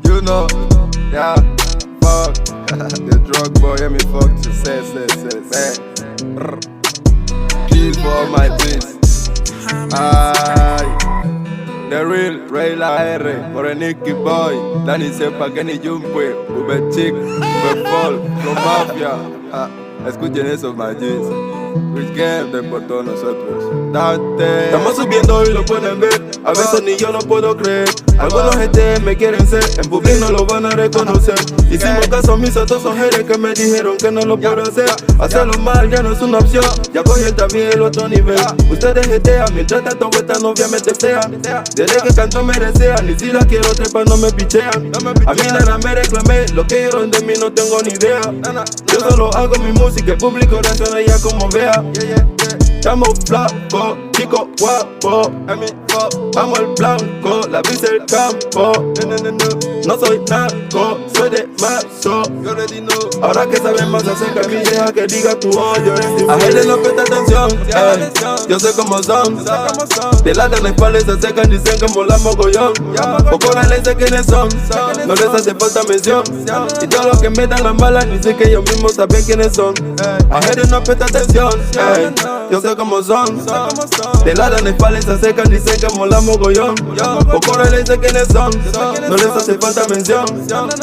You know, yeah, fuck. The drug boy, yeah, me fuck to say, man. Peace for all my peace. Ay, the real Ray La R, Moreniki boy, Danny sepa que ni Jumpwe, Ube Chick, Ube Fall, Flow Mafia. Escuchen eso, magis. Which game de por todos nosotros. Date. Estamos subiendo y lo pueden ver. A veces ni yo no puedo creer. Algunos gente me quieren ser, en público no lo van a reconocer. Hicimos caso omiso a todos esos haters que me dijeron que no lo puedo hacer. Hacerlo mal ya no es una opción, ya cogí el también el otro nivel. Ustedes jetean, mientras tanto vueltas novia me desean. Desde que canto me desean, y si la quiero trepar no me pichean. A mí nada me reclamé, lo que dieron de mí no tengo ni idea. Yo solo hago mi música, el público reacciona ya como vea. Estamos flacos, chico guapo, vamos el blanco, la visa el campo. No soy narco, soy de mazo. Ahora que sabes más acerca de mí, deja que diga tu odio. A gente no presta atención, yo sé cómo son. De la espalda se acercan, dicen que mola mogollón. Poco les sé quiénes son, no les hace falta mención. Y todos los que me dan las malas, ni sé que ellos mismos saben quiénes son. A gente no presta atención, yo sé cómo son. De la espalda se acercan, dicen que mola mogollón. Poco les sé quiénes son, no les hace falta mención.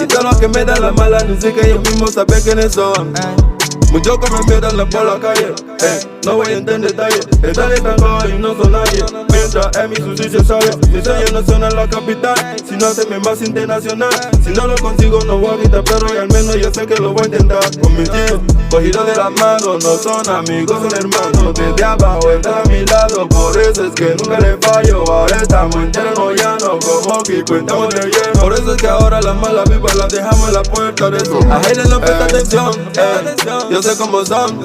Y todos los que me dan las malas, ni sé que ellos mismos saben quiénes son. Muchos que me miran por la calle, no voy a entender detalles. Detalles tan bajos y no son nadie. Mientras en mi sucio sale, mi sueño no suena en la capital, sino hacerme más internacional. Si no lo consigo no voy a gritar, pero y al menos yo sé que lo voy a intentar. Con mis tíos, cogidos de las manos, no son amigos, son hermanos. Desde abajo están a mi lado, por eso es que nunca le fallo. Ahora estamos enteros, no llanos, como equipo estamos de lleno. Por eso es que ahora las malas vivas las dejamos en la puerta de eso. A gente no presta atención, yo sé cómo son.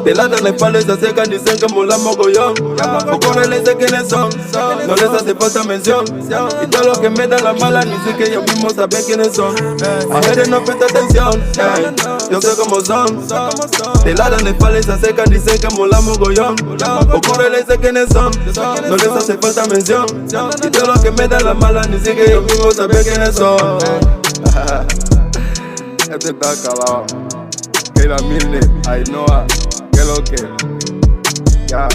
De la espalda se acercan, dicen que mola mogollón. Poco les sé quiénes son, no les hace falta mención. Y todos los que me dan las malas, ni sé que ellos mismos saben quiénes son. A gente no presta atención, yo sé cómo son. De la espalda se acercan, dicen que mola mogollón. Poco les sé quiénes son, no les hace falta mención. Y todos los que me dan las malas, ni sé que ellos mismos saben quiénes son. Este está acabado. Que la Milne, Ainhoa, que lo que, ya.